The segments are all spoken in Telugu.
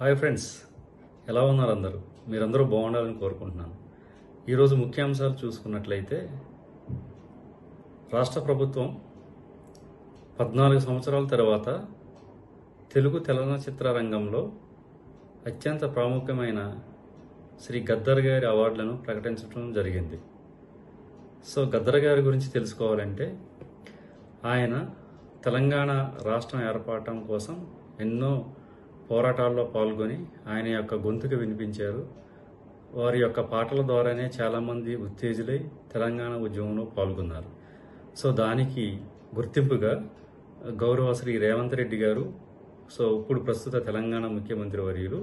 హాయ్ ఫ్రెండ్స్, ఎలా ఉన్నారు అందరూ? మీరందరూ బాగుండాలని కోరుకుంటున్నాను. ఈరోజు ముఖ్యాంశాలు చూసుకున్నట్లయితే, రాష్ట్ర ప్రభుత్వం 14 సంవత్సరాల తర్వాత తెలుగు చలనచిత్ర రంగంలో అత్యంత ప్రాముఖ్యమైన శ్రీ గద్దర్ గారి అవార్డులను ప్రకటించడం జరిగింది. సో గద్దర్ గారి గురించి తెలుసుకోవాలంటే, ఆయన తెలంగాణ రాష్ట్రం ఏర్పడటం కోసం ఎన్నో పోరాటాల్లో పాల్గొని ఆయన యొక్క గొంతుకు వినిపించారు. వారి యొక్క పాటల ద్వారానే చాలామంది ఉత్తేజులై తెలంగాణ ఉద్యమంలో పాల్గొన్నారు. సో దానికి గుర్తింపుగా గౌరవ శ్రీ రేవంత్ రెడ్డి గారు, సో ఇప్పుడు ప్రస్తుత తెలంగాణ ముఖ్యమంత్రి వర్యులు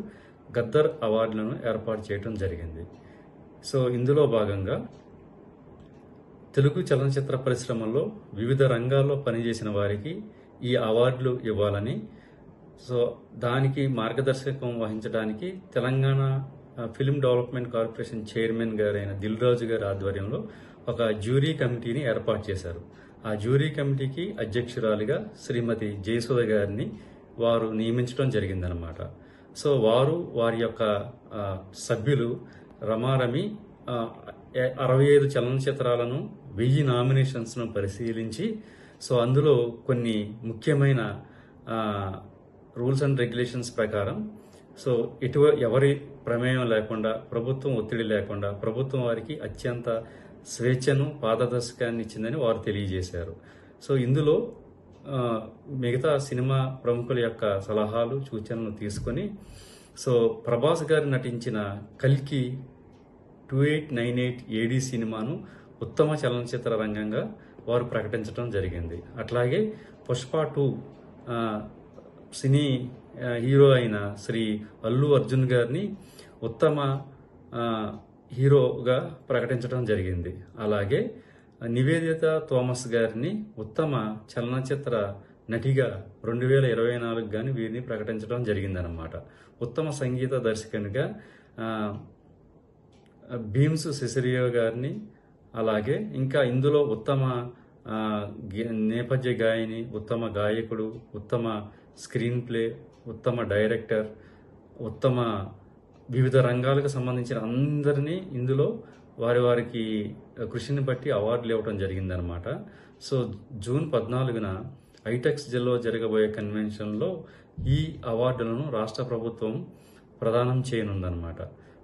గద్దర్ అవార్డులను ఏర్పాటు చేయడం జరిగింది. సో ఇందులో భాగంగా తెలుగు చలనచిత్ర పరిశ్రమలో వివిధ రంగాల్లో పనిచేసిన వారికి ఈ అవార్డులు ఇవ్వాలని, సో దానికి మార్గదర్శకం వహించడానికి Telangana film development corporation chairman గారైన దిల్ రాజు గారి ఆధ్వర్యంలో ఒక జ్యూరీ కమిటీని ఏర్పాటు చేశారు. ఆ జ్యూరీ కమిటీకి అధ్యక్షురాలిగా శ్రీమతి జయసుధ గారిని వారు నియమించడం జరిగిందనమాట. సో వారి యొక్క సభ్యులు రమారమి 65 చలనచిత్రాలను 1000 నామినేషన్స్ను పరిశీలించి, సో అందులో కొన్ని ముఖ్యమైన రూల్స్ అండ్ రెగ్యులేషన్స్ ప్రకారం, సో ఎవరి ప్రమేయం లేకుండా, ప్రభుత్వం ఒత్తిడి లేకుండా ప్రభుత్వం వారికి అత్యంత స్వేచ్ఛను, పారదర్శకాన్ని ఇచ్చిందని వారు తెలియజేశారు. సో ఇందులో మిగతా సినిమా ప్రముఖుల యొక్క సలహాలు, సూచనలు తీసుకొని, సో ప్రభాస్ గారు నటించిన కల్కి 2898 AD సినిమాను ఉత్తమ చలనచిత్ర రంగంగా వారు ప్రకటించడం జరిగింది. అట్లాగే పుష్ప 2 సినీ హీరో అయిన శ్రీ అల్లు అర్జున్ గారిని ఉత్తమ హీరోగా ప్రకటించడం జరిగింది. అలాగే నివేదిత థామస్ గారిని ఉత్తమ చలనచిత్ర నటిగా 2024 గాని వీరిని ప్రకటించడం జరిగిందనమాట. ఉత్తమ సంగీత దర్శకునిగా భీమ్స్ సిసిరియో గారిని, అలాగే ఇంకా ఇందులో ఉత్తమ నేపథ్య గాయని, ఉత్తమ గాయకుడు, ఉత్తమ స్క్రీన్ ప్లే, ఉత్తమ డైరెక్టర్, ఉత్తమ వివిధ రంగాలకు సంబంధించిన అందరినీ ఇందులో వారికి కృషిని బట్టి అవార్డులు ఇవ్వడం జరిగిందనమాట. సో జూన్ 14న ఐటెక్స్ జిల్లాలో జరగబోయే కన్వెన్షన్లో ఈ అవార్డులను రాష్ట్ర ప్రభుత్వం ప్రదానం చేయనుందనమాట.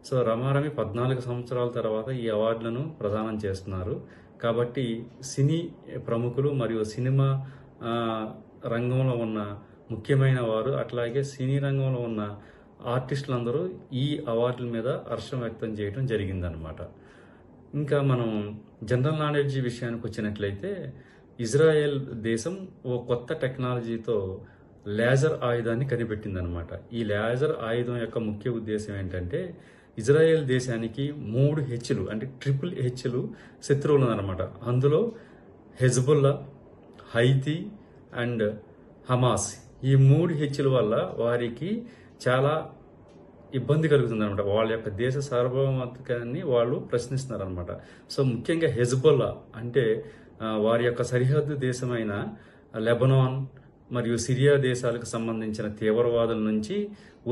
సో రమారమి 14 సంవత్సరాల తర్వాత ఈ అవార్డులను ప్రదానం చేస్తున్నారు. కాబట్టి సినీ ప్రముఖులు మరియు సినిమా రంగంలో ఉన్న ముఖ్యమైన వారు, అట్లాగే సినీ రంగంలో ఉన్న ఆర్టిస్టులందరూ ఈ అవార్డుల మీద హర్షం వ్యక్తం చేయడం జరిగిందనమాట. ఇంకా మనం జనరల్ నాలెడ్జ్ విషయానికి వచ్చినట్లయితే, ఇజ్రాయెల్ దేశం ఓ కొత్త టెక్నాలజీతో లేజర్ ఆయుధాన్ని కనిపెట్టిందనమాట. ఈ లేజర్ ఆయుధం యొక్క ముఖ్య ఉద్దేశం ఏంటంటే, ఇజ్రాయెల్ దేశానికి 3 హెచ్లు అంటే ట్రిపుల్ హెచ్లు శత్రువులు అనమాట. అందులో హెజ్బుల్లా, హైతీ అండ్ హమాస్. ఈ 3 హెచ్ల వల్ల వారికి చాలా ఇబ్బంది కలుగుతుంది అనమాట. వాళ్ళ యొక్క దేశ సార్వభౌమత్వాన్ని వాళ్ళు ప్రశ్నిస్తున్నారనమాట. సో ముఖ్యంగా హెజ్బుల్లా అంటే వారి యొక్క సరిహద్దు దేశమైన లెబనాన్ మరియు సిరియా దేశాలకు సంబంధించిన తీవ్రవాదుల నుంచి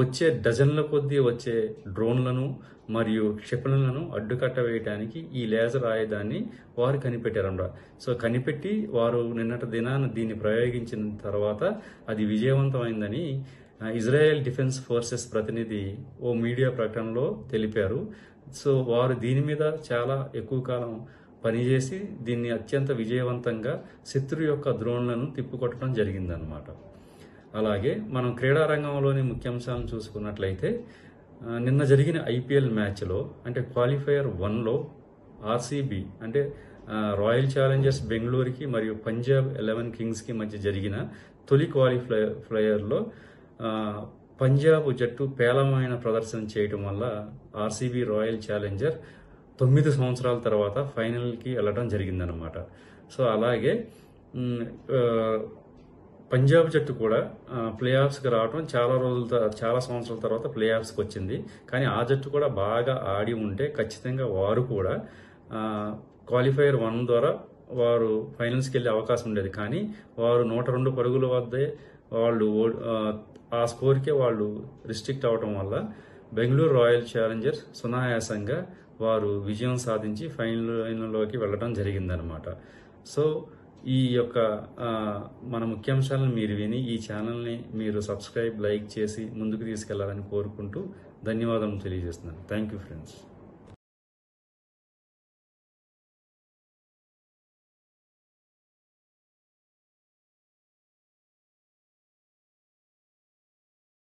వచ్చే డజన్ల కొద్దీ వచ్చే డ్రోన్లను మరియు క్షిపణులను అడ్డుకట్ట వేయడానికి ఈ లేజర్ ఆయుధాన్ని వారు కనిపెట్టారన్నమాట. సో కనిపెట్టి వారు నిన్నటి దినాన దీన్ని ప్రయోగించిన తర్వాత అది విజయవంతమైందని ఇజ్రాయెల్ డిఫెన్స్ ఫోర్సెస్ ప్రతినిధి ఓ మీడియా ప్రకటనలో తెలిపారు. సో వారు దీని మీద చాలా ఎక్కువ కాలం పనిచేసి దీన్ని అత్యంత విజయవంతంగా శత్రు యొక్క డ్రోన్లను తిప్పికొట్టడం జరిగిందనమాట. అలాగే మనం క్రీడా రంగంలోని ముఖ్యాంశాలను చూసుకున్నట్లయితే, నిన్న జరిగిన IPL మ్యాచ్లో అంటే క్వాలిఫైయర్ 1లో RCB అంటే రాయల్ ఛాలెంజర్స్ బెంగళూరుకి మరియు పంజాబ్ 11 కింగ్స్కి మధ్య జరిగిన తొలి క్వాలిఫైయర్లో పంజాబ్ జట్టు పేలవమైన ప్రదర్శన చేయడం వల్ల RCB రాయల్ ఛాలెంజర్ 9 సంవత్సరాల తర్వాత ఫైనల్కి వెళ్ళడం జరిగిందనమాట. సో అలాగే పంజాబ్ జట్టు కూడా ప్లే ఆఫ్స్కి రావడం చాలా సంవత్సరాల తర్వాత ప్లే ఆఫ్స్కి వచ్చింది. కానీ ఆ జట్టు కూడా బాగా ఆడి ఉంటే ఖచ్చితంగా వారు కూడా క్వాలిఫైయర్ 1 ద్వారా వారు ఫైనల్స్కి వెళ్ళే అవకాశం ఉండేది. కానీ వారు 102 పరుగుల వద్దే వాళ్ళు ఆ స్కోర్కే వాళ్ళు రిస్ట్రిక్ట్ అవడం వల్ల బెంగళూరు రాయల్ ఛాలెంజర్స్ సునాయాసంగా వారు విజయం సాధించి ఫైనల్లోకి వెళ్ళడం జరిగిందనమాట. సో ఈ యొక్క మన ముఖ్యాంశాలను మీరు విని ఈ ఛానల్ని మీరు సబ్స్క్రైబ్, లైక్ చేసి ముందుకు తీసుకెళ్లాలని కోరుకుంటూ ధన్యవాదాలు తెలియజేస్తున్నాను. Thank you friends.